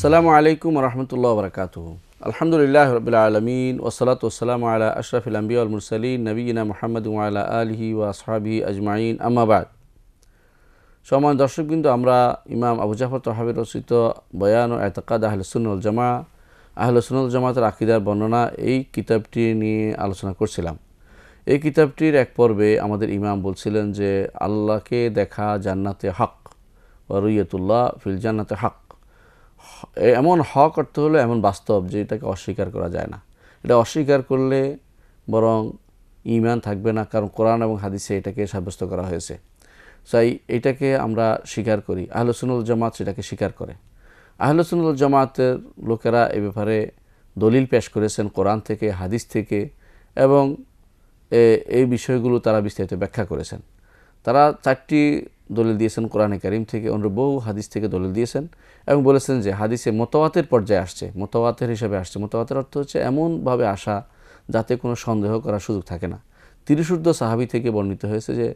আসসালামু আলাইকুম রহমতুল্লাহ বরকাতুহু। আলহামদুলিল্লাহ রবিল আলমিন ওসলাতু ওসালামু আলা আশরাফিল আম্বিয়া ওয়াল মুরসালিন নবীনা মুহাম্মদ ওয়া আলা আলিহি ওয়া আসহাবিহি আজমাইন আম্মা বাদ। সম্মানিত দর্শকবৃন্দ, আমরা ইমাম আবু জাফর তাহাবীর রচিত বয়ান ও ইতিকাদ আহলে সুন্নাহ ওয়াল জামাআহ, আহলে সুন্নাহ ওয়াল জামাআতের আকীদার বর্ণনা এই কিতাবটি নিয়ে আলোচনা করছিলাম। এই কিতাবটির এক পর্বে আমাদের ইমাম বলছিলেন যে আল্লাহকে দেখা জান্নাতে হক ওয়া রুইয়াতুল্লাহ ফিল জান্নাতে হক। এমন হক অর্থ হলো এমন বাস্তব যে এটাকে অস্বীকার করা যায় না। এটা অস্বীকার করলে বরং ঈমান থাকবে না, কারণ কোরআন এবং হাদিসে এটাকে সাব্যস্ত করা হয়েছে। তাই এটাকে আমরা স্বীকার করি, আহলে সুন্নাহ ওয়াল জামাত সেটাকে স্বীকার করে। আহলে সুন্নাহ ওয়াল জামাতের লোকেরা এ ব্যাপারে দলিল পেশ করেছেন কোরআন থেকে, হাদিস থেকে, এবং এই বিষয়গুলো তারা বিস্তারিত ব্যাখ্যা করেছেন। তারা 4টি দলিল দিয়েছেন কোরআনে কারীম থেকে, অন্য বহু হাদিস থেকে দলিল দিয়েছেন এবং বলেছেন যে হাদিসে মুতাওয়াতির পর্যায়ে আসছে, মুতাওয়াতির হিসেবে আসছে। মুতাওয়াতির অর্থ হচ্ছে এমনভাবে আসা যাতে কোনো সন্দেহ করার সুযোগ থাকে না। 30 সাহাবী থেকে বর্ণিত হয়েছে যে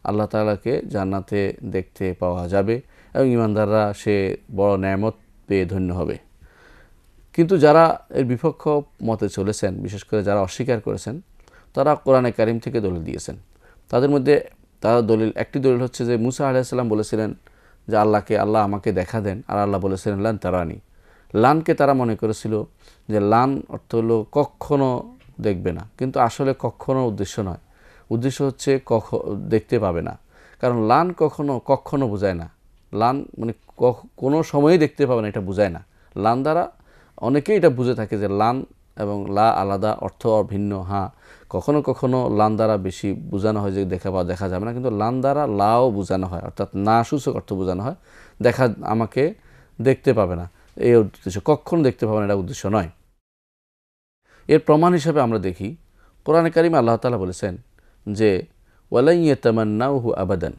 আল্লাহ তাআলাকে জান্নাতে দেখতে পাওয়া যাবে এবং ঈমানদাররা সে বড় নেয়ামত পেয়ে ধন্য হবে। কিন্তু যারা এর বিপক্ষ মতে চলেছেন, বিশেষ করে যারা অস্বীকার করেছেন, তারা কোরআনে কারীম থেকে দলিল দিয়েছেন। তাদের মধ্যে একটি দলিল হচ্ছে যে মুসা আলাইহিস সালাম বলেছিলেন যে আল্লাহ আমাকে দেখা দেন, আর আল্লাহ বলেছিলেন লান তারানি। লানকে তারা মনে করেছিল যে লান অর্থ হলো কখনো দেখবে না, কিন্তু আসলে কখনো উদ্দেশ্য নয়। উদ্দেশ্য হচ্ছে দেখতে পাবে না, কারণ লান কখনো বোঝায় না। লান মানে কোনো সময়ই দেখতে পাবে না, এটা বোঝায় না। লান দ্বারা অনেকেই এটা বুঝে থাকে যে লান এবং লা আলাদা, অর্থ ভিন্ন। হ্যাঁ, কখনো কখনো লান দ্বারা বেশি বোঝানো হয় যে দেখা যাবে না, কিন্তু লান দ্বারা লাও বোঝানো হয়, অর্থাৎ না সূচক অর্থ বোঝানো হয়। আমাকে দেখতে পাবে না, এই উদ্দেশ্য। কখনো দেখতে পাবে না, এটা উদ্দেশ্য নয়। এর প্রমাণ হিসাবে আমরা দেখি কোরআনে কারীমে আল্লাহ তাআলা বলেছেন যে ওয়ালাই ইয়াতামান্নাহু আবাদান।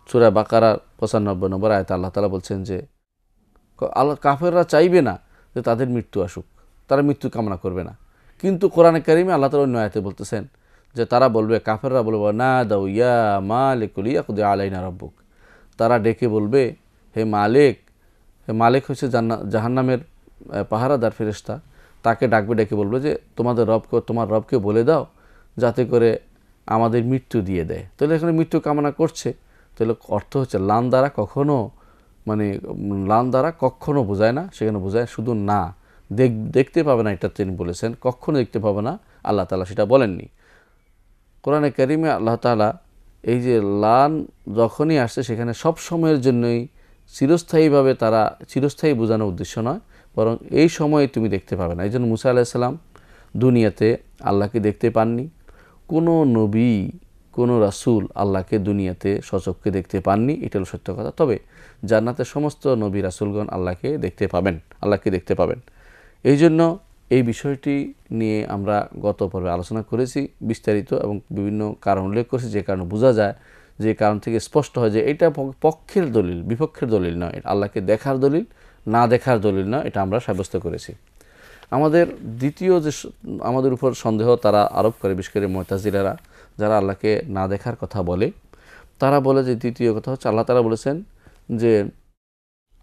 সূরা বাকারার 95 নম্বর আয়াতে আল্লাহ তাআলা বলছেন যে কাফেররা চাইবে না যে তাদের মৃত্যু আসুক, তারা মৃত্যু কামনা করবে না। কিন্তু কোরআনে কারীমে আল্লাহ তাআলা অন্য আয়াতে বলতেছেন যে তারা বলবে, কাফেররা বলবে না দাউ ইয়া মালিকুল ইয়াকদি আলাইনা রাব্বুক। তারা ডেকে বলবে, হে মালিক হচ্ছে জাহান্নামের পাহারাদার ফেরেশতা, তাকে ডেকে বলবে যে তোমার রবকে বলে দাও যাতে করে আমাদের মৃত্যু দিয়ে দেয়। তাহলে এখানে মৃত্যু কামনা করছে, তাহলে অর্থ হচ্ছে লান দ্বারা কখনো বোঝায় না, সেখানে বোঝায় শুধু না, দেখতে পাবে না, এটা তিনি বলেছেন। কখনো দেখতে পাবে না, আল্লাহ তাআলা সেটা বলেননি। কোরআনে কারীমে আল্লাহ তাআলা এই যে লান যখনই আসছে সেখানে সব সময়ের জন্যই চিরস্থায়ী বোঝানোর উদ্দেশ্য নয়, বরং এই সময়ে তুমি দেখতে পাবে না। এই জন্য মুসা আলাইহিস সালাম দুনিয়াতে আল্লাহকে দেখতে পাননি। কোনো নবী, কোনো রাসূল আল্লাহকে দুনিয়াতে সচক্ষে দেখতে পাননি, এটা হলো সত্য কথা। তবে জান্নাতের সমস্ত নবী রাসূলগণ আল্লাহকে দেখতে পাবেন। এই জন্য এই বিষয়টি নিয়ে আমরা গত পর্বে আলোচনা করেছি বিস্তারিত, এবং বিভিন্ন কারণ উল্লেখ করেছি, যে কারণে বোঝা যায়, যে কারণ থেকে স্পষ্ট হয় যে এটা পক্ষের দলিল, বিপক্ষের দলিল নয়, আল্লাহকে দেখার দলিল, না দেখার দলিল নয়, এটা আমরা সাব্যস্ত করেছি। আমাদের দ্বিতীয় যে আমাদের উপর সন্দেহ তারা আরোপ করে, বিশেষ করে মুতাজিলারা, যারা আল্লাহকে না দেখার কথা বলে, তারা বলে যে দ্বিতীয় কথা হচ্ছে আল্লাহ তাআলা বলেছেন যে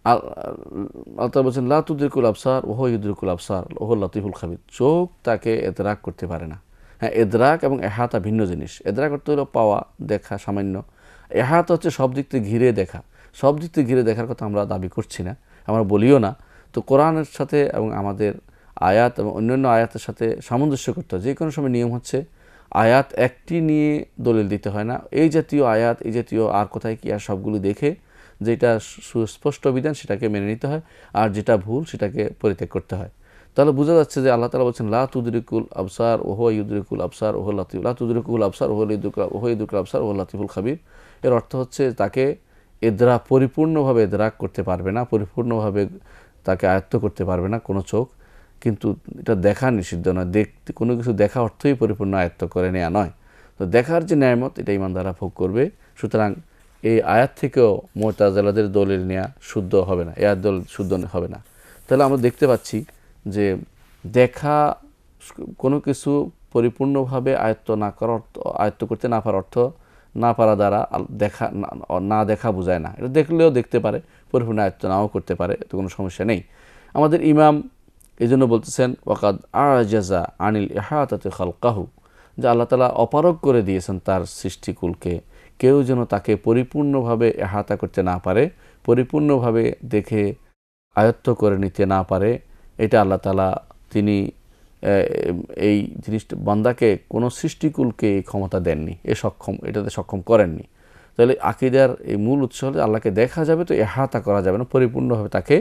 আল্লাহ বলছেন লা তুদরিকুল আবসার ওয়া ইউদরিকুল আবসার ওয়া হুয়াল লাতীফুল খাবীর। চোখ তাকে ইদরাক করতে পারে না। হ্যাঁ, ইদরাক এবং ইহাতা ভিন্ন জিনিস। ইদরাক করতে হলো পাওয়া, দেখা সামান্য। ইহাতা হচ্ছে সব দিক থেকে ঘিরে দেখা। সব দিক থেকে ঘিরে দেখার কথা আমরা দাবি করছি না, আমরা বলিও না। তো কোরআনের সাথে এবং আমাদের আয়াত এবং অন্যান্য আয়াতের সাথে সামঞ্জস্য করতে হয়। যে কোনো সময় নিয়ম হচ্ছে আয়াত একটি নিয়ে দলিল দিতে হয় না, এই জাতীয় আয়াত, এই জাতীয় আর কোথায় কি আর সবগুলো দেখে যেটা সুস্পষ্ট বিধান সেটাকে মেনে নিতে হয়, আর যেটা ভুল সেটাকে পরিত্যাগ করতে হয়। তাহলে বোঝা যাচ্ছে যে আল্লাহ তাআলা বলছেন লা তুদরিকুল আবসার ওয়া হুয়া ইউদরিকুল আবসার ওয়া হুয়াল লাতীফ, লা তুদরিকুল আবসার ওয়া হুয়া ইউদরিকুল আবসার ওয়া হুয়াল লাতীফুল খাবীর। এর অর্থ হচ্ছে তাকে পরিপূর্ণভাবে ইদরাক করতে পারবে না, পরিপূর্ণভাবে তাকে আয়ত্ত করতে পারবে না কোনো চোখ। কিন্তু এটা দেখা নিষিদ্ধ নয়, কোনো কিছু দেখা অর্থই পরিপূর্ণ আয়ত্ত করে নেওয়া নয়। তো দেখার যে নেয়ামত, এটা ঈমানদাররা ভোগ করবে। সুতরাং এই আয়াত থেকেও মুতাজিলাদের দলিল নেওয়া শুদ্ধ হবে না, এর দলিল শুদ্ধ হবে না। তাহলে আমরা দেখতে পাচ্ছি যে দেখা, কোনো কিছু পরিপূর্ণভাবে আয়ত্ত করতে না পারার অর্থ, না পারা দ্বারা না দেখা বোঝায় না। এটা দেখলেও দেখতে পারে, পরিপূর্ণ আয়ত্ত নাও করতে পারে, এতে কোনো সমস্যা নেই। আমাদের ইমাম এই জন্য বলতেছেন ওয়াকাদ আজাজা আনিল ইহাতাতে খালকাহু, যে আল্লাহ তাআলা অপারগ করে দিয়েছেন তার সৃষ্টিকুলকে, কেউ যেন তাকে পরিপূর্ণভাবে এহাতা করতে না পারে, পরিপূর্ণভাবে দেখে আয়ত্ত করে নিতে না পারে। এটা আল্লাহ তাআলা তিনি এই জিনিসটা বান্দাকে কোনো সৃষ্টিকুলকে এই ক্ষমতা দেননি, এটাতে সক্ষম করেননি। তাহলে আকীদার এই মূল উৎস হলো আল্লাহকে দেখা যাবে তো এহাতা করা যাবে না, পরিপূর্ণভাবে তাকে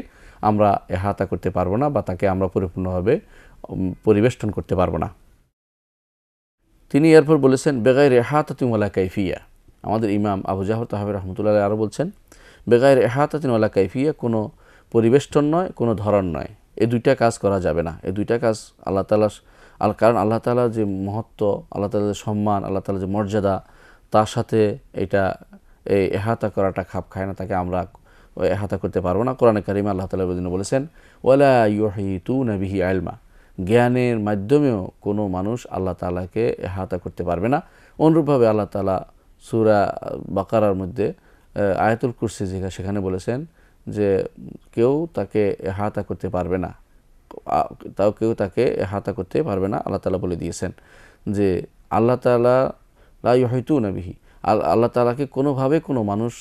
আমরা এহাতা করতে পারবো না, বা তাকে আমরা পরিপূর্ণভাবে পরিবেষ্টন করতে পারবো না। তিনি এরপর বলেছেন বেগাইর এহাতাতিন ওয়ালা কাইফিয়া। আমাদের ইমাম আবু জাফর তাহাবী রাহমাতুল্লাহ আলাইহি আরও বলছেন বেগাইর এহাতাতিন ওয়ালা কাইফিয়া, কোনো পরিবেষ্টন নয়, কোনো ধরন নয়, এই দুইটা কাজ করা যাবে না। এই দুইটা কাজ আল্লাহ তাআলা, কারণ আল্লাহ তাআলার যে মহত্ব, আল্লাহ তাআলার যে সম্মান, আল্লাহ তাআলার যে মর্যাদা, তার সাথে এটা এই এহাতা করাটা খাপ খায় না, তাকে আমরা এহাতা করতে পারবো না। কোরআনে কারিমে আল্লাহ তাআলা বলেছেন ওয়ালা ইউহিতুনা বিহি ইলমা, জ্ঞানের মাধ্যমেও কোনো মানুষ আল্লাহ তাআলাকে এহাতা করতে পারবে না। অনুরূপভাবে আল্লাহ তাআলা সূরা বাকারার মধ্যে আয়াতুল কুরসি সেখানে বলেছেন যে কেউ তাকে এহাতা করতে পারবে না, কেউ তাকে এহাতা করতে পারবে না। আল্লাহ তাআলা বলে দিয়েছেন যে আল্লাহ তাআলা লা ইউহিতুনা বিহি, আল্লাহ তাআলাকে কোনোভাবে কোনো মানুষ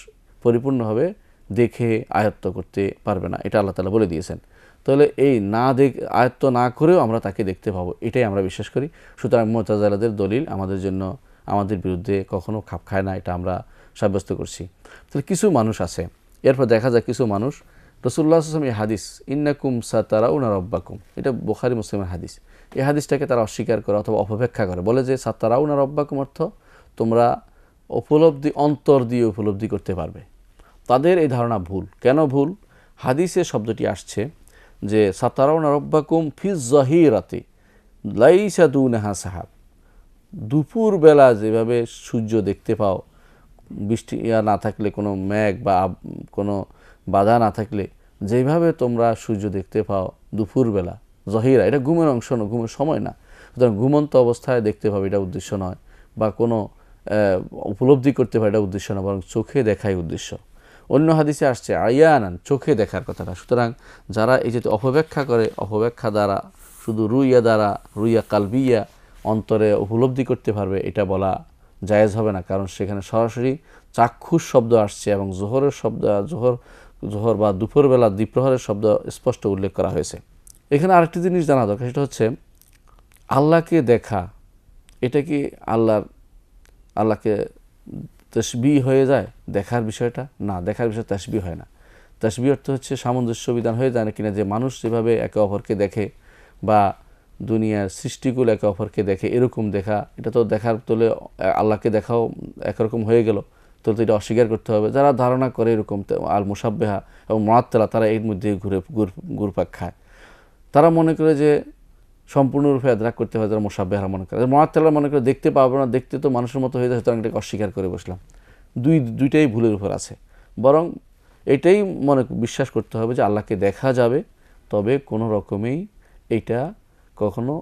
পরিপূর্ণভাবে দেখে আয়ত্ত করতে পারবে না, এটা আল্লাহ তাআলা বলে দিয়েছেন। তাহলে এই আয়ত্ত না করেও আমরা তাকে দেখতে পাবো, এটাই আমরা বিশ্বাস করি। সুতরাং মুতাজিলাদের দলিল আমাদের বিরুদ্ধে কখনো খাপ খায় না, এটা আমরা সাব্যস্ত করছি। তাহলে কিছু মানুষ আছে, এরপর দেখা যায় কিছু মানুষ রাসূলুল্লাহ সাল্লাল্লাহু আলাইহি ওয়াসাল্লাম এই হাদিস ইন্নাকুম সাতারাউনা রাব্বাকুম, এটা বুখারী মুসলিমের হাদিস, এই হাদিসটাকে তারা অস্বীকার করে অথবা অপব্যাখ্যা করে, বলে যে সাতারাউনা রাব্বাকুম অর্থ তোমরা অন্তর দিয়ে উপলব্ধি করতে পারবে। তাদের এই ধারণা ভুল। কেন ভুল? হাদিসে শব্দটি আসছে যে সাতারাউনা রাব্বাকুম ফিজ যাহিরাতি লাইসা দুনাহা সাহাব, দুপুরবেলা যেভাবে সূর্য দেখতে পাও, বৃষ্টি না থাকলে, কোনো মেঘ বা কোনো বাধা না থাকলে যেভাবে তোমরা সূর্য দেখতে পাও দুপুরবেলা, জহিরা, এটা ঘুমের অংশ না, ঘুমের সময় না। সুতরাং ঘুমন্ত অবস্থায় দেখতে পাবে এটা উদ্দেশ্য নয়, বা কোনো উপলব্ধি করতে পারে এটা উদ্দেশ্য না, বরং চোখে দেখাই উদ্দেশ্য। অন্য হাদিসে আসছে আয়ানান, চোখে দেখার কথাটা। সুতরাং যারা এই যে অপব্যাখ্যা করে, অপব্যাখ্যা দ্বারা শুধু রুইয়া কালবিয়া অন্তরে উপলব্ধি করতে পারবে, এটা বলা জায়েজ হবে না, কারণ সেখানে সরাসরি চাক্ষুষ শব্দ আসছে এবং জোহর বা দুপুরবেলা দ্বিপ্রহরের শব্দ স্পষ্ট উল্লেখ করা হয়েছে। এখানে আরেকটি জিনিস জানা দরকার, সেটা হচ্ছে আল্লাহকে দেখা, এটা কি আল্লাহকে তাসবিহ হয়ে যায় দেখার বিষয়টা? না, দেখার বিষয় তাসবিহ হয় না। তাসবিহ অর্থ হচ্ছে সামঞ্জস্য বিধান হয়ে যায় না কিনা, যে মানুষ যেভাবে একে অপরকে দেখে বা দুনিয়ার সৃষ্টিগুলো একে অপরকে দেখে, এরকম দেখা, এটা তো দেখার তোলে আল্লাহকে দেখাও একরকম হয়ে গেল, তো এটা অস্বীকার করতে হবে। যারা ধারণা করে এরকম আল মুসাব্বেহা এবং মুআত্তিলা, তারা এর মধ্যে ঘুরপাক খায়। তারা মনে করে যে সম্পূর্ণরূপে আদরাক করতে হয়, যারা মুসাব্বিহা মনে করে। মুআত্তিলা মনে করে দেখতে পাবো না, দেখতে তো মানুষের মতো হয়ে যায়, সুতরাং এটাকে অস্বীকার করে বসলাম। দুইটাই ভুলের উপর আছে। বরং এটাই বিশ্বাস করতে হবে যে আল্লাহকে দেখা যাবে, তবে কোনো রকমেই এইটা কখনো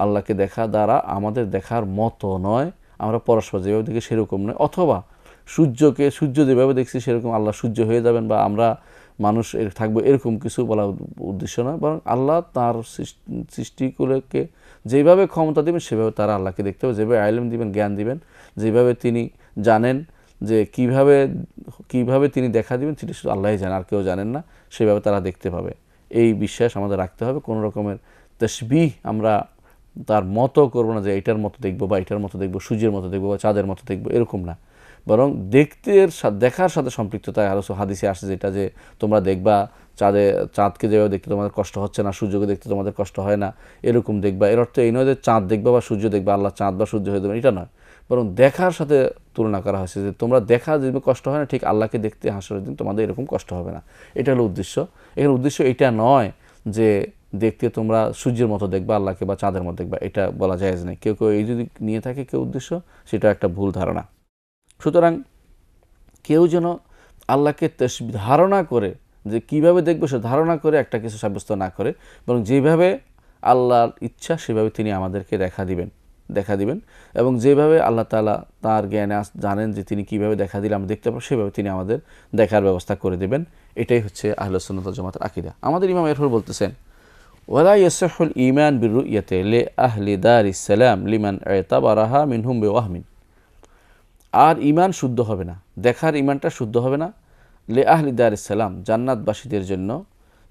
আল্লাহকে দেখা দ্বারা আমাদের দেখার মতো নয়, আমরা পরস্পর যেভাবে দেখি সেরকম নয়, অথবা সূর্য যেভাবে দেখছি সেরকম আল্লাহ সূর্য হয়ে যাবেন বা আমরা মানুষ থাকবো, এরকম কিছু বলা উদ্দেশ্য নয়। বরং আল্লাহ তার সৃষ্টিগুলোকে যেভাবে ক্ষমতা দেবেন সেভাবে তারা আল্লাহকে দেখতে হবে, যেভাবে ইলম দিবেন, জ্ঞান দিবেন, যেভাবে তিনি জানেন যে কিভাবে তিনি দেখা দিবেন, সেটা শুধু আল্লাহই জানেন, আর কেউ জানেন না, সেভাবে তারা দেখতে পাবে। এই বিশ্বাস আমাদের রাখতে হবে। কোনো রকমের তাসবিহ আমরা তার মতো করবো না, যে এটার মতো দেখবো বা এটার মতো দেখবো, সূর্যের মতো দেখবো বা চাঁদের মতো দেখবো, এরকম না। বরং দেখার সাথে সম্পৃক্ততা আরও হাদিসে আসে, যেটা যে তোমরা দেখবা চাঁদকে যেভাবে দেখতে তোমাদের কষ্ট হচ্ছে না, সূর্যকে দেখতে তোমাদের কষ্ট হয় না, এরকম দেখবা। এর অর্থ এই নয় যে চাঁদ দেখবা বা সূর্য দেখবা, আল্লাহ চাঁদ বা সূর্য হয়ে দেবেন, এটা নয়। বরং দেখার সাথে তুলনা করা হয়েছে, যে তোমরা দেখা যেভাবে কষ্ট হয় না, ঠিক আল্লাহকে দেখতে হাসরের দিন তোমাদের এরকম কষ্ট হবে না। এটা হলো উদ্দেশ্য। এখানে উদ্দেশ্য এটা নয় যে দেখতে তোমরা সূর্যের মতো দেখবা আল্লাহকে বা চাঁদের মতো দেখবা, এটা বলা জায়েজ নেই। কেউ এই যদি নিয়ে থাকে কেউ উদ্দেশ্য, সেটা একটা ভুল ধারণা। সুতরাং কেউ যেন আল্লাহকে ধারণা করে যে কিভাবে দেখবো, সে ধারণা করে একটা কিছু সাব্যস্ত না করে, বরং যেভাবে আল্লাহর ইচ্ছা সেভাবে তিনি আমাদেরকে দেখা দিবেন, দেখা দিবেন, এবং যেভাবে আল্লাহ তাআলা তার জ্ঞানে জানেন যে তিনি কিভাবে দেখা দিলে আমরা দেখতে পাবো, সেভাবে তিনি আমাদের দেখার ব্যবস্থা করে দেবেন। এটাই হচ্ছে আহলুস সুন্নাত ওয়াল জামাতের আকীদা। আমাদের ইমাম এরপর বলতেছেন, ওয়ালা ইয়াসিহুল ঈমান বিররুইয়াতি লি আহলি দারিস সালাম লিমান ইতাবারাহা মিনহুম বিওয়াহমিন। আর ঈমান শুদ্ধ হবে না, দেখার ঈমানটা শুদ্ধ হবে না লি আহলি দারিস সালাম, জান্নাতবাসীদের জন্য,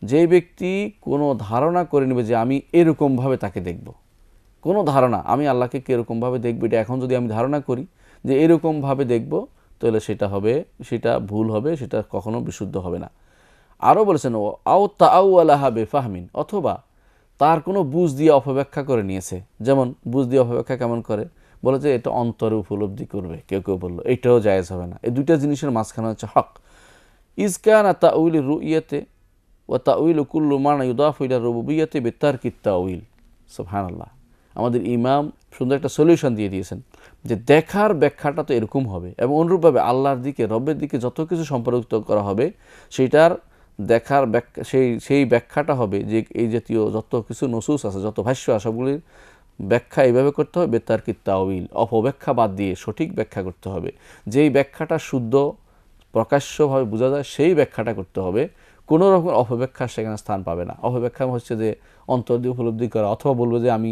যেই ব্যক্তি কোনো ধারণা করে নেবে যে আমি এরকমভাবে তাকে দেখব, কোনো ধারণা আমি আল্লাহকে কীরকমভাবে দেখব, এটা এখন যদি আমি ধারণা করি যে এরকমভাবে দেখব, তাহলে সেটা ভুল হবে, সেটা কখনো বিশুদ্ধ হবে না। আরও বলেছেন আও তাআওয়ালাহা বিফাহমিন, অথবা তার কোনো বুঝ দিয়ে অপব্যাখ্যা করে নিয়েছে। যেমন বুঝ দিয়ে অপব্যাখ্যা কেমন করে, বলে যে এটা অন্তরে উপলব্ধি করবে, কেউ কেউ বললো এটাও জায়েজ হবে না। এই দুইটা জিনিসের মাঝখানে হচ্ছে হক। ইজকানা তাউইল রুইয়াতে ওয়া তাউইল কুল্লু মান ইউদাফু ইলা রুবুবিয়্যাতি বিতারকি তাউইল। সুবহানাল্লাহ, আমাদের ইমাম সুন্দর একটা সলিউশন দিয়ে দিয়েছেন যে দেখার ব্যাখ্যাটা তো এরকম হবে, এবং অনুরূপভাবে আল্লাহর দিকে, রবের দিকে যত কিছু সম্পর্কিত করা হবে, সেইটার দেখার ব্যাখ্যা, সেই ব্যাখ্যাটা হবে যে এই জাতীয় যত কিছু নসুস আছে, যত ভাষ্য আছে, সবগুলির ব্যাখ্যা এইভাবে করতে হবে, বেতারকি তাউইল, অপব্যাখ্যা বাদ দিয়ে সঠিক ব্যাখ্যা করতে হবে। যেই ব্যাখ্যাটা শুদ্ধ প্রকাশ্যভাবে বোঝা যায় সেই ব্যাখ্যাটা করতে হবে, কোনো রকম অপব্যাখ্যা সেখানে স্থান পাবে না। অপব্যাখ্যা হচ্ছে যে অন্তর দিয়ে উপলব্ধি করা, অথবা বলবো যে আমি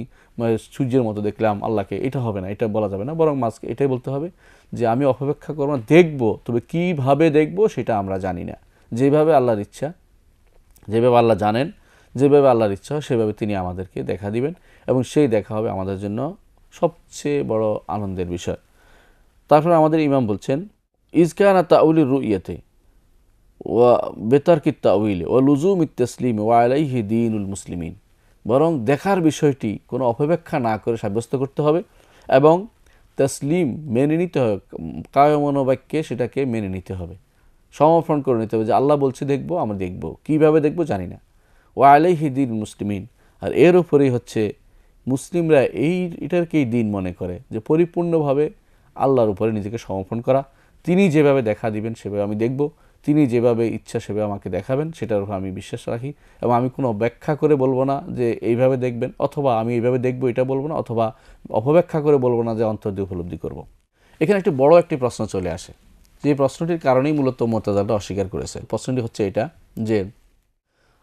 সূর্যের মতো দেখলাম আল্লাহকে, এটা হবে না, এটা বলা যাবে না। বরং মাঝকে এটাই বলতে হবে যে আমি অপব্যাখ্যা করবো না, দেখবো, তবে কীভাবে দেখবো সেটা আমরা জানি না। যেভাবে আল্লাহর ইচ্ছা, যেভাবে আল্লাহ জানেন, যেভাবে আল্লাহর ইচ্ছা হয় সেভাবে তিনি আমাদেরকে দেখা দিবেন, এবং সেই দেখা হবে আমাদের জন্য সবচেয়ে বড় আনন্দের বিষয়। তারপরে আমাদের ইমাম বলছেন, ইজকানা তাউলি রুইয়াতে ওয়া বেতারকি তাউইল ওয়া লুজুম ইত-তাসলিম ওয়া আলাইহি দীনুল মুসলিমিন, বরং দেখার বিষয়টি কোনো অপব্যাখ্যা না করে সাব্যস্ত করতে হবে, এবং তসলিম মেনে নিতে হবে, কায় মনোবাক্যে সেটাকে মেনে নিতে হবে, সমর্পণ করে নিতে হবে যে আল্লাহ বলছে দেখব, আমরা দেখব, কীভাবে দেখব জানি না। ওয়া আলাইহি দীনুল মুসলিমিন, আর এর উপরেই হচ্ছে মুসলিমরা এটাকেই দিন মনে করে, যে পরিপূর্ণভাবে আল্লাহর উপরে নিজেকে সমর্পণ করা। তিনি যেভাবে দেখা দিবেন সেভাবে আমি দেখব, তিনি যেভাবে ইচ্ছা সেভাবে আমাকে দেখাবেন, সেটার উপর আমি বিশ্বাস রাখি, এবং আমি কোনো ব্যাখ্যা করে বলবো না যে এইভাবে দেখবেন, অথবা আমি এইভাবে দেখব এটা বলবো না, অথবা অপব্যাখ্যা করে বলবো না যে অন্তর দিয়ে উপলব্ধি করব। এখানে একটি বড় একটি প্রশ্ন চলে আসে, যে প্রশ্নটির কারণেই মূলত মুতাযালিরা অস্বীকার করেছে। প্রশ্নটি হচ্ছে এটা যে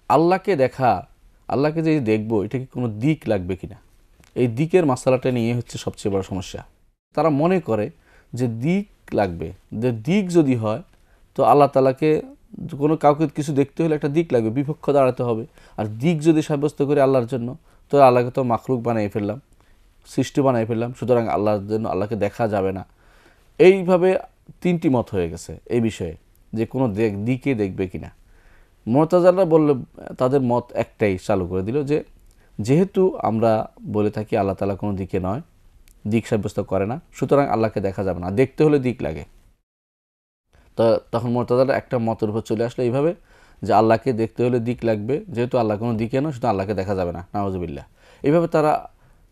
আল্লাহকে দেখা, আল্লাহকে যে দেখবো, এটা কি কোনো দিক লাগবে কিনা? এই দিকের মাসালাটা নিয়ে হচ্ছে সবচেয়ে বড় সমস্যা। তারা মনে করে যে দিক লাগবে, যে দিক যদি হয় তো আল্লাহ তাআলাকে কোনো কাউকে কিছু দেখতে হলে একটা দিক লাগবে, বিপক্ষ দাঁড়াতে হবে। আর দিক যদি সাব্যস্ত করি আল্লাহর জন্য, তো আল্লাহকে তো মাখলুক বানিয়ে ফেললাম, সৃষ্টি বানিয়ে ফেললাম, সুতরাং আল্লাহর জন্য আল্লাহকে দেখা যাবে না। এইভাবে তিনটি মত হয়ে গেছে এই বিষয়ে, যে কোনো দিকে দেখবে কিনা। মুতাযালিরা বললে তাদের মত একটাই চালু করে দিল, যে যেহেতু আমরা বলে থাকি আল্লাহ তাআলা কোনো দিকে নয়, দিক সাব্যস্ত করে না, সুতরাং আল্লাহকে দেখা যাবে না, দেখতে হলে দিক লাগে। তো তখন মুতাযালিরা একটা মতের উপর চলে আসলো এইভাবে, যে আল্লাহকে দেখতে হলে দিক লাগবে, যেহেতু আল্লাহ কোনো দিকে নয়, সুতরাং আল্লাহকে দেখা যাবে না, নাউযুবিল্লাহ। এইভাবে তারা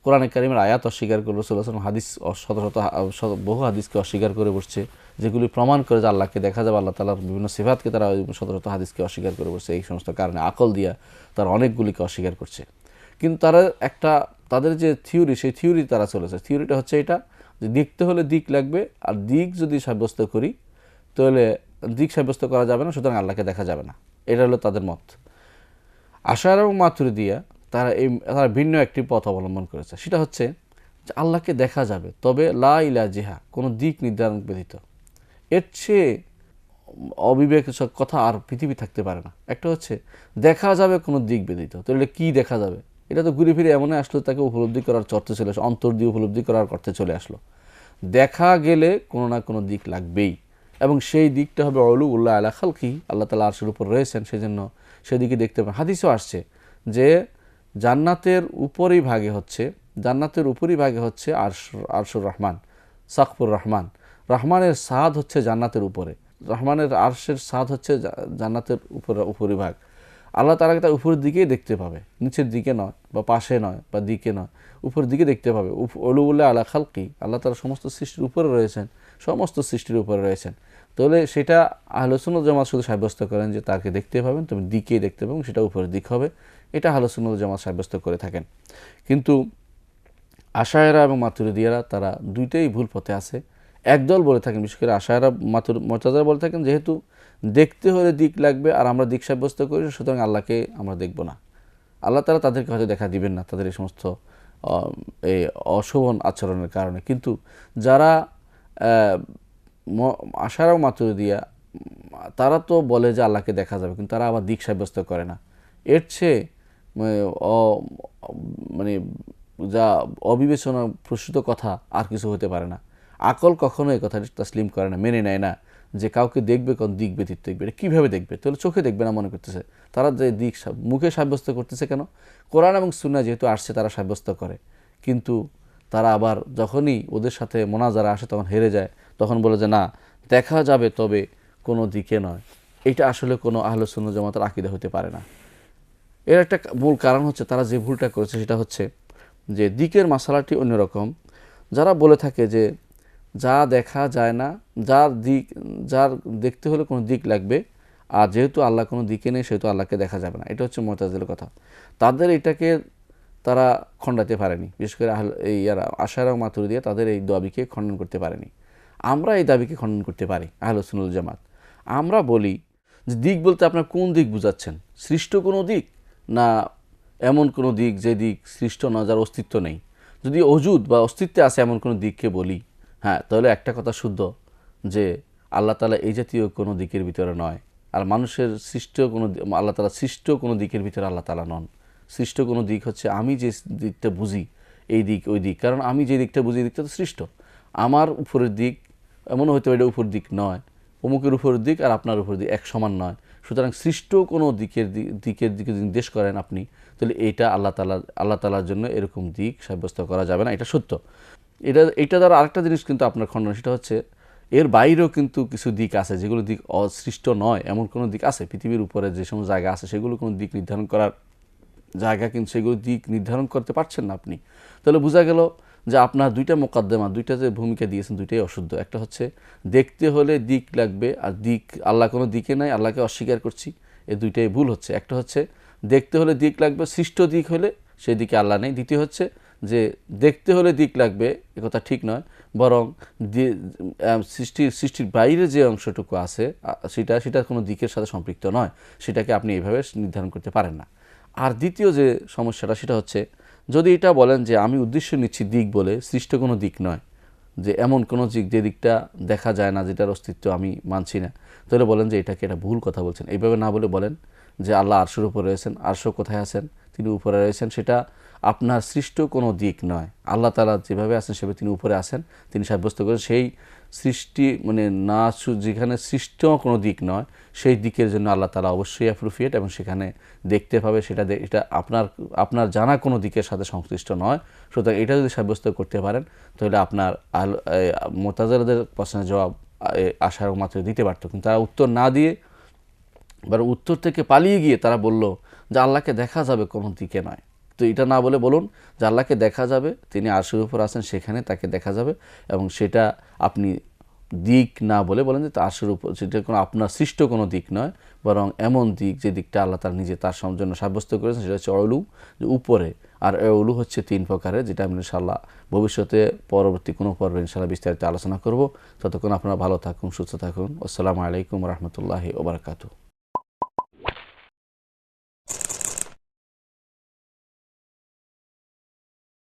কোরআনে কারিমের আয়াত অস্বীকার করে, রাসূলুল্লাহ সাল্লাল্লাহু আলাইহি ওয়াসাল্লাম হাদিস বহু হাদিসকে অস্বীকার করে বসছে, যেগুলি প্রমাণ করে যে আল্লাহকে দেখা যাবে। আল্লাহ তাআলার বিভিন্ন সিফাতকে তারা শত হাদিসকে অস্বীকার করে বসছে। এই সমস্ত কারণে আকল দিয়া তারা অনেকগুলিকে অস্বীকার করছে। কিন্তু তারা তাদের যে থিওরি, সেই থিওরি তারা চলেছে। থিওরিটা হচ্ছে এটা, যে দেখতে হলে দিক লাগবে, আর দিক যদি সাব্যস্ত করি তাহলে দিক সাব্যস্ত করা যাবে না, সুতরাং আল্লাহকে দেখা যাবে না। এটা হলো তাদের মত। আশারা এবং মাতুরিদিয়া তারা ভিন্ন একটি পথ অবলম্বন করেছে, সেটা হচ্ছে যে আল্লাহকে দেখা যাবে, তবে লা ইলাহা জিহা, কোনো দিক নির্ধারণ ব্যতীত। এর চেয়ে অবিবেচক কথা আর পৃথিবী থাকতে পারে না। একটা হচ্ছে দেখা যাবে কোনো দিক ব্যতীত, তাহলে কি দেখা যাবে? এটা তো ঘুরে ফিরে এমনই আসলো, তাকে উপলব্ধি করার চর্তে চলে আসলো, অন্তর দিয়ে উপলব্ধি করার অর্থে চলে আসলো। দেখা গেলে কোনো না কোনো দিক লাগবেই, এবং সেই দিকটা হবে উলুউল্লাহ আলা খালকি, আল্লাহ তাআলা আরশের উপর রয়েছেন, সেজন্য সেদিকে দেখতে পাবেন। হাদিসও আসছে যে জান্নাতের উপরই ভাগে হচ্ছে আরশুর রহমান, সাকফুর রহমান। রহমানের সাদ হচ্ছে জান্নাতের উপরে, রহমানের আরশের সাদ হচ্ছে জান্নাতের উপরিভাগ। আল্লাহ তাআলাকে তার উপরের দিকেই দেখতে পাবে, নিচের দিকে নয়, বা পাশে নয়, বা দিকে নয়, উপরের দিকে দেখতে পাবে। উলুউল্লাহ আলা খালকি, আল্লাহ তাআলা সমস্ত সৃষ্টির উপরে রয়েছেন, সমস্ত সৃষ্টির উপরে রয়েছেন। তাহলে সেটা আহলে সুন্নাত ওয়াল জামাত শুধু সাব্যস্ত করেন যে তাকে দেখতে পাবেন, তুমি দিকেই দেখতে পাবেন, সেটা উপরের দিক হবে। এটা আহলে সুন্নাত ওয়াল জামাত সাব্যস্ত করে থাকেন। কিন্তু আশায়রা এবং মাতুরিদিয়ারা তারা দুইটাই ভুল পথে আছে। একদল বলে থাকেন, বিশেষ করে আশায়রা মুতাজিলা বলে থাকেন যেহেতু দেখতে হলে দিক লাগবে আর আমরা দিক সাব্যস্ত করি, সুতরাং আল্লাহকে আমরা দেখব না। আল্লাহ তাআলা তাদেরকে হয়তো দেখা দিবেন না তাদের এই সমস্ত এই অশোভন আচরণের কারণে। কিন্তু যারা আশায়রা ও মাতুরিদিয়া তারা তো বলে যে আল্লাহকে দেখা যাবে, কিন্তু তারা আবার দিক সাব্যস্ত করে না। এর চেয়ে মানে যা অবিবেচনা প্রসূত কথা আর কিছু হতে পারে না। আকল কখনো এই কথাটি তাসলিম করে না, মেনে নেয় না যে কাউকে দেখবে কোন দিক ব্যতীত দেখবে। এটা কীভাবে দেখবে? তাহলে চোখে দেখবে না মনে করতেছে। তারা যে দিক মুখে সাব্যস্ত করতেছে কেন? কোরআন এবং সুন্নাহ যেহেতু আসছে তারা সাব্যস্ত করে, কিন্তু তারা আবার যখনই ওদের সাথে মোনাজারা আসে তখন হেরে যায়, তখন বলে যে না দেখা যাবে তবে কোনো দিকে নয়। এটা আসলে কোনো আহলে সুন্নাহ জামাতের আকীদা হতে পারে না। এর একটা মূল কারণ হচ্ছে তারা যে ভুলটা করেছে সেটা হচ্ছে যে দিকের মাসালাটি অন্যরকম। যারা বলে থাকে যে যা দেখা যায় না, যার দেখতে হলে কোনো দিক লাগবে, আর যেহেতু আল্লাহ কোনো দিকে নেই সেহেতু আল্লাহকে দেখা যাবে না, এটা হচ্ছে মুতাজিলার কথা। তাদের এটাকে তারা খণ্ডাতে পারেনি, বিশেষ করে এই আশায়রা এবং মাতুরিদিয়া তাদের এই দাবিকে খণ্ডন করতে পারেনি। আমরা এই দাবিকে খণ্ডন করতে পারি আহলে সুন্নাত ওয়াল জামাত। আমরা বলি যে দিক বলতে আপনার কোন দিক বুঝাচ্ছেন? সৃষ্ট কোনো দিক, না এমন কোনো দিক যে দিক সৃষ্ট না, যার অস্তিত্ব নেই? যদি অজুদ বা অস্তিত্বে আছে এমন কোনো দিককে বলি, হ্যাঁ, তাহলে একটা কথা শুদ্ধ যে আল্লাহ তাআলা এই জাতীয় কোনো দিকের ভিতরে নয়। আর মানুষের সৃষ্ট কোনো আল্লাহ তাআলা সৃষ্ট কোনো দিকের ভিতরে আল্লাহ তাআলা নন। সৃষ্ট কোনো দিক হচ্ছে আমি যে দিকটা বুঝি এই দিক ওই দিক, কারণ আমি যে দিকটা বুঝি এই দিকটা তো সৃষ্ট। আমার উপরের দিক এমনও হয়তো এটা উপর দিক নয়, অমুকের উপরের দিক আর আপনার উপর দিক এক সমান নয়। সুতরাং সৃষ্ট কোনো দিকের দিকে নির্দেশ করেন আপনি, তাহলে এইটা আল্লাহ তাআলার জন্য এরকম দিক সাব্যস্ত করা যাবে না, এটা সত্য। এটা দ্বারা আরেকটা জিনিস কিন্তু আপনার খণ্ডন, সেটা হচ্ছে এর বাইরেও কিন্তু কিছু দিক আছে যেগুলো দিক অসৃষ্ট নয়, এমন কোনো দিক আছে পৃথিবীর উপরে যে সমস্ত জায়গা আছে সেগুলো কোনো দিক নির্ধারণ করার জায়গা, কিন্তু সেগুলো দিক নির্ধারণ করতে পারছেন না আপনি। তাহলে বোঝা গেল যে আপনার দুইটা মোকদ্দমা, দুইটা যে ভূমিকা দিয়েছেন দুইটাই অশুদ্ধ। একটা হচ্ছে দেখতে হলে দিক লাগবে, আর দিক আল্লাহ কোনো দিকে নাই, আল্লাহকে অস্বীকার করছি, এই দুইটাই ভুল হচ্ছে। একটা হচ্ছে দেখতে হলে দিক লাগবে, সৃষ্ট দিক হলে সেই দিকে আল্লাহ নেই। দ্বিতীয় হচ্ছে যে দেখতে হলে দিক লাগবে, একথা ঠিক নয়, বরং সৃষ্টির বাইরে যে অংশটুকু আছে সেটা কোনো দিকের সাথে সম্পৃক্ত নয়, সেটাকে আপনি এইভাবে নির্ধারণ করতে পারেন না। আর দ্বিতীয় যে সমস্যাটা সেটা হচ্ছে যদি এটা বলেন যে আমি উদ্দেশ্য নিচ্ছি দিক বলে, সৃষ্ট কোনো দিক নয়, যে এমন কোনো দিক যে দিকটা দেখা যায় না, যেটার অস্তিত্ব আমি মানছি না, তাহলে বলেন যে এটাকে এটা ভুল কথা বলছেন। এইভাবে না বলে বলেন যে আল্লাহ আরশের উপরে রয়েছেন, আরশ কোথায় আছেন? তিনি উপরে রয়েছেন, সেটা আপনার সৃষ্ট কোনো দিক নয়। আল্লাহ তাআলা যেভাবে আছেন সেভাবে তিনি উপরে আছেন, তিনি সাব্যস্ত করেন সেই সৃষ্টি মানে না, যেখানে সৃষ্ট কোনো দিক নয় সেই দিকের জন্য আল্লাহ তাআলা অবশ্যই অ্যাপ্রোপ্রিয়েট, এবং সেখানে দেখতে পাবে এটা আপনার জানা কোনো দিকের সাথে সংশ্লিষ্ট নয়। সুতরাং এটা যদি সাব্যস্ত করতে পারেন তাহলে আপনার মুতাজিলাদের প্রশ্নের জবাব আশায়রা মাত্র দিতে পারত, কিন্তু তারা উত্তর না দিয়ে বরং উত্তর থেকে পালিয়ে গিয়ে তারা বলল যে আল্লাহকে দেখা যাবে কোনো দিকে নয়। তো এটা না বলে বলুন যে আল্লাহকে দেখা যাবে, তিনি আরশের উপর আছেন, সেখানে তাকে দেখা যাবে, এবং সেটা আপনি দিক না বলে বলেন যে আরশের উপর, সেটা কোনো আপনার সৃষ্ট কোনো দিক নয়, বরং এমন দিক যে দিকটা আল্লাহ তার নিজে তার জন্য সাব্যস্ত করেছেন, সেটা হচ্ছে উলু, যে উপরে। আর উলু হচ্ছে 3 প্রকারের, যেটা আমি ইনশাআল্লাহ ভবিষ্যতে পরবর্তী কোনো পর্বে ইনশাআল্লাহ বিস্তারিত আলোচনা করব। ততক্ষণ আপনারা ভালো থাকুন, সুস্থ থাকুন। আসসালামু আলাইকুম ওয়া রাহমাতুল্লাহি ওয়া বারাকাতুহু।